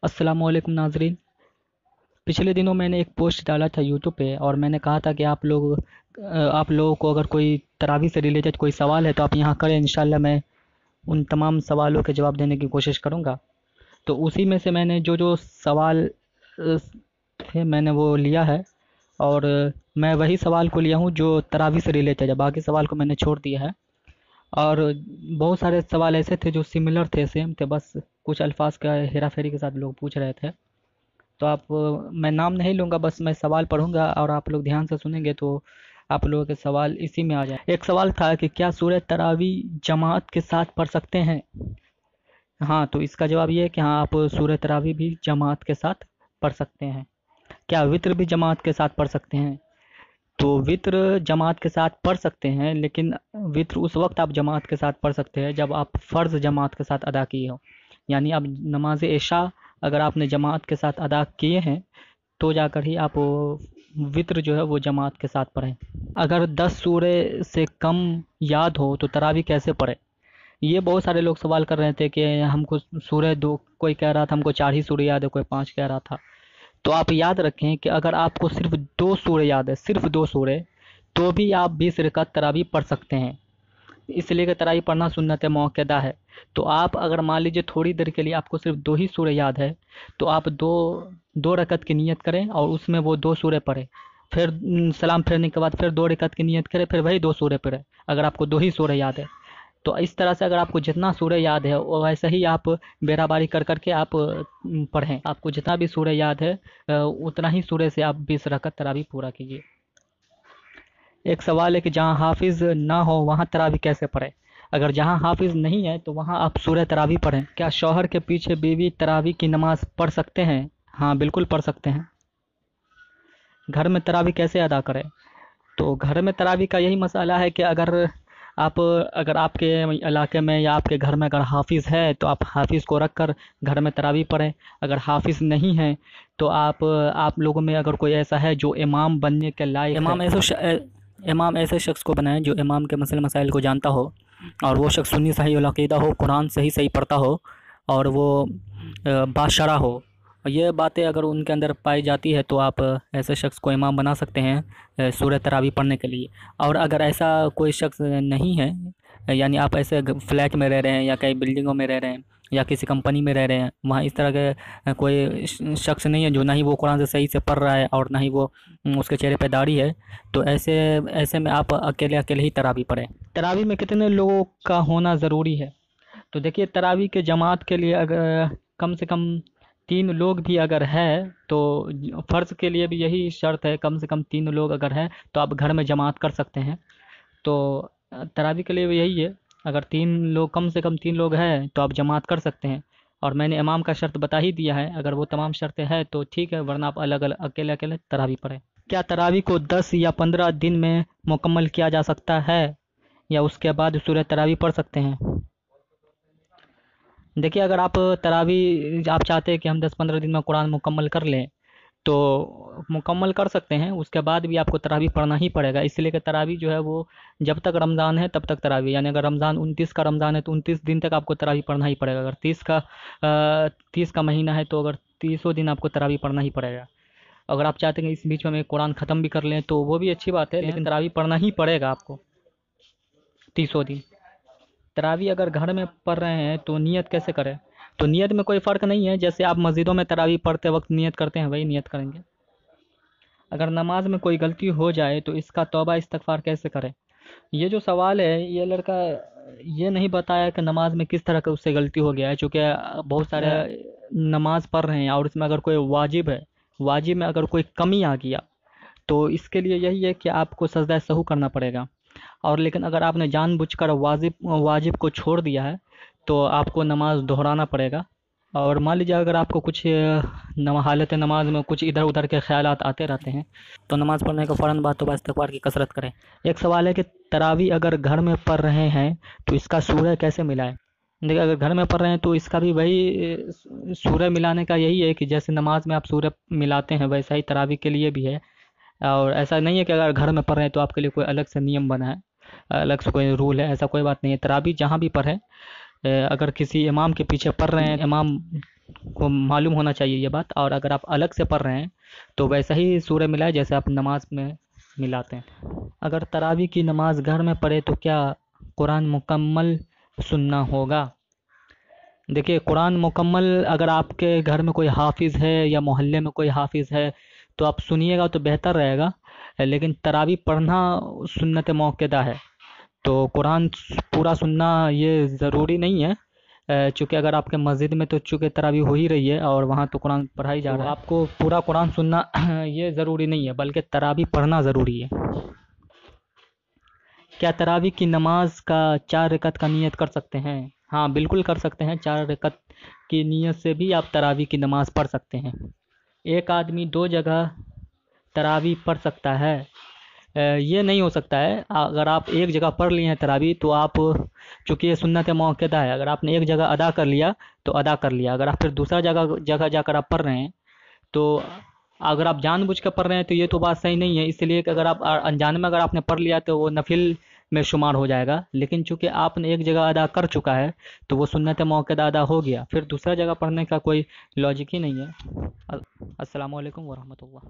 अस्सलाम वालेकुम नाजरीन। पिछले दिनों मैंने एक पोस्ट डाला था यूट्यूब पे और मैंने कहा था कि आप लोगों को अगर कोई तरावी से रिलेटेड कोई सवाल है तो आप यहाँ करें, इंशाल्लाह मैं उन तमाम सवालों के जवाब देने की कोशिश करूँगा। तो उसी में से मैंने जो जो सवाल थे मैंने वो लिया है और मैं वही सवाल को लिया हूँ जो तरावी से रिलेटेड है, बाकी सवाल को मैंने छोड़ दिया है। और बहुत सारे सवाल ऐसे थे जो सिमिलर थे, सेम थे, बस कुछ अल्फाज का हेरा फेरी के साथ लोग पूछ रहे थे। तो मैं नाम नहीं लूँगा, बस मैं सवाल पढ़ूंगा और आप लोग ध्यान से सुनेंगे तो आप लोगों के सवाल इसी में आ जाए। एक सवाल था कि क्या सूरह तरावी जमात के साथ पढ़ सकते हैं? हाँ, तो इसका जवाब ये है कि हाँ, आप सूरह तरावी भी जमात के साथ पढ़ सकते हैं। क्या वित्र भी जमात के साथ पढ़ सकते हैं? तो वित्र जमात के साथ पढ़ सकते हैं, लेकिन वित्र उस वक्त आप जमात के साथ पढ़ सकते हैं जब आप फ़र्ज़ जमात के साथ अदा किए हो। यानी अब नमाज इशा अगर आपने जमात के साथ अदा किए हैं तो जाकर ही आप वित्र जो है वो जमात के साथ पढ़ें। अगर 10 सूरे से कम याद हो तो तरावी कैसे पढ़े? ये बहुत सारे लोग सवाल कर रहे थे कि हमको सूरे दो, कोई कह रहा था हमको 4 ही सूरे याद है, कोई 5 कह रहा था। तो आप याद रखें कि अगर आपको सिर्फ 2 सूरे याद है, सिर्फ 2 सूरे, तो भी आप 20 रकात तरावी पढ़ सकते हैं। इसलिए कि तरावी पढ़ना सुन्नत मुअक्कदा है। तो आप अगर मान लीजिए थोड़ी देर के लिए आपको सिर्फ 2 ही सूरे याद है, तो आप दो रकत की नियत करें और उसमें वो 2 सूरे पढ़ें। फिर सलाम फेरने के बाद फिर 2 रकत की नियत करें, फिर वही 2 सूरे पढ़ें अगर आपको 2 ही सूरे याद है। तो इस तरह से अगर आपको जितना सूरे याद है वो वैसे ही आप बेराबारी कर करके आप पढ़ें। आपको जितना भी सूरे याद है उतना ही सूरे से आप 20 रकत तरावी पूरा कीजिए। एक सवाल है कि जहाँ हाफिज़ ना हो वहाँ तरावी कैसे पढ़े? अगर जहाँ हाफिज़ नहीं है तो वहाँ आप सूरह तरावी पढ़ें। क्या शौहर के पीछे बीवी तरावी की नमाज पढ़ सकते हैं? हाँ, बिल्कुल पढ़ सकते हैं। घर में तरावी कैसे अदा करें? तो घर में तरावी का यही मसाला है कि अगर आपके इलाके में या आपके घर में अगर हाफिज़ है तो आप हाफिज़ को रख कर घर में तरावी पढ़ें। अगर हाफिज़ नहीं है तो आप लोगों में अगर कोई ऐसा है जो इमाम बनने के लायक है, इमाम ऐसे शख्स को बनाएं जो इमाम के मसले मसाइल को जानता हो और वो शख्स सुन्नी सही अक़ीदा हो, कुरान सही सही पढ़ता हो और वो बाशरा हो। ये बातें अगर उनके अंदर पाई जाती है तो आप ऐसे शख्स को इमाम बना सकते हैं सूरह तरावी पढ़ने के लिए। और अगर ऐसा कोई शख्स नहीं है, यानी आप ऐसे फ्लैट में रह रहे हैं या कई बिल्डिंगों में रह रहे हैं या किसी कंपनी में रह रहे हैं, वहाँ इस तरह के कोई शख्स नहीं है जो ना ही वो कुरान से सही से पढ़ रहा है और ना ही वो उसके चेहरे पे दाढ़ी है, तो ऐसे ऐसे में आप अकेले अकेले ही तरावी पढ़ें। तरावी में कितने लोगों का होना ज़रूरी है? तो देखिए, तरावी के जमात के लिए अगर कम से कम 3 लोग भी अगर है तो फ़र्ज़ के लिए भी यही शर्त है, कम से कम 3 लोग अगर हैं तो आप घर में जमात कर सकते हैं। तो तरावी के लिए भी यही है, अगर 3 लोग, कम से कम 3 लोग हैं तो आप जमात कर सकते हैं। और मैंने इमाम का शर्त बता ही दिया है, अगर वो तमाम शर्तें हैं तो ठीक है, वरना आप अलग अलग अकेले अकेले तरावी पढ़ें। क्या तरावी को 10 या 15 दिन में मुकम्मल किया जा सकता है या उसके बाद सूरह तरावी पढ़ सकते हैं? देखिए, अगर आप तरावी आप चाहते हैं कि हम 10-15 दिन में कुरान मुकम्मल कर लें तो मुकम्मल कर सकते हैं, उसके बाद भी आपको तरावी पढ़ना ही पड़ेगा। इसलिए कि तरावी जो है वो जब तक रमज़ान है तब तक तरावी, यानी अगर रमज़ान 29 का रमज़ान है तो 29 दिन तक आपको तरावी पढ़ना ही पड़ेगा। अगर 30 का महीना है तो अगर 30 दिन आपको तरावी पढ़ना ही पड़ेगा। अगर आप चाहते हैं इस बीच में कुरान ख़त्म भी कर लें तो वो भी अच्छी बात है, लेकिन तरावी पढ़ना ही पड़ेगा आपको 30 दिन। तरावी अगर घर में पढ़ रहे हैं तो नियत कैसे करें? तो नियत में कोई फ़र्क नहीं है, जैसे आप मस्जिदों में तरावी पढ़ते वक्त नियत करते हैं वही नियत करेंगे। अगर नमाज में कोई गलती हो जाए तो इसका तौबा इस्तगफार कैसे करें? ये जो सवाल है, ये लड़का ये नहीं बताया कि नमाज में किस तरह का उससे गलती हो गया है, चूँकि बहुत सारे नमाज पढ़ रहे हैं और इसमें अगर कोई वाजिब है, वाजिब में अगर कोई कमी आ गया तो इसके लिए यही है कि आपको सजदा सहू करना पड़ेगा। और लेकिन अगर आपने जानबूझकर वाजिब को छोड़ दिया है तो आपको नमाज दोहराना पड़ेगा। और मान लीजिए अगर आपको कुछ हालत नमाज में कुछ इधर उधर के ख्यालात आते रहते हैं तो नमाज़ पढ़ने के फ़ौरन बाद तौबा इस्तगफार की कसरत करें। एक सवाल है कि तरावी अगर घर में पढ़ रहे हैं तो इसका सूरह कैसे मिलाएं? देखिए, अगर घर में पढ़ रहे हैं तो इसका भी वही सूरह मिलाने का यही है कि जैसे नमाज में आप सूरह मिलाते हैं वैसा ही तरावी के लिए भी है। और ऐसा नहीं है कि अगर घर में पढ़ रहे हैं तो आपके लिए कोई अलग से नियम बना है, अलग से कोई रूल है, ऐसा कोई बात नहीं है। तरावी जहाँ भी पढ़े, अगर किसी इमाम के पीछे पढ़ रहे हैं, इमाम کو معلوم ہونا چاہیے یہ بات، اور اگر آپ الگ سے پڑھ رہے ہیں تو ویسا ہی سورہ ملائے جیسے آپ نماز میں ملاتے ہیں۔ اگر تراویح کی نماز گھر میں پڑھے تو کیا قرآن مکمل سننا ہوگا؟ دیکھیے قرآن مکمل اگر آپ کے گھر میں کوئی حافظ ہے یا محلے میں کوئی حافظ ہے تو آپ سنیے گا تو بہتر رہے گا، لیکن تراویح پڑھنا سنت موقعہ ہے، تو قرآن پورا سننا یہ ضروری نہیں ہے، چونکہ اگر آپ کے مسجد میں تو چونکہ تراویح ہو ہی رہی ہے اور وہاں تو قرآن پڑھائی جا رہا ہے، آپ کو پورا قرآن سننا یہ ضروری نہیں ہے، بلکہ تراویح پڑھنا ضروری ہے۔ کیا تراویح کی نماز کا 4 رکعت کا نیت کر سکتے ہیں؟ ہاں بالکل کر سکتے ہیں، 4 رکعت کی نیت سے بھی آپ تراویح کی نماز پڑھ سکتے ہیں۔ ایک آدمی 2 جگہ تراویح پڑھ سکتا ہے؟ یہ نہیں ہو سکتا ہے، اگر آپ ایک جگہ پڑھ لیے ہیں تراویح تو آپ، چونکہ یہ سنت موقعہ ہے، اگر آپ نے ایک جگہ ادا کر لیا تو ادا کر لیا، اگر آپ پھر دوسرا جگہ جا کر آپ پڑھ رہے ہیں تو اگر آپ جان بوجھ کر پڑھ رہے ہیں تو یہ تو بات صحیح نہیں ہے، اس لیے کہ اگر آپ انجانے میں اگر آپ نے پڑھ لیا تو وہ نفل میں شمار ہو جائے گا، لیکن چونکہ آپ نے ایک جگہ ادا کر چکا ہے تو وہ سنت موقعہ ادا ہو گیا، پھر دوسرا جگہ پڑھنے کا کوئی لاجک ہی نہیں ہے۔ السلام علیکم ورحمۃ اللہ۔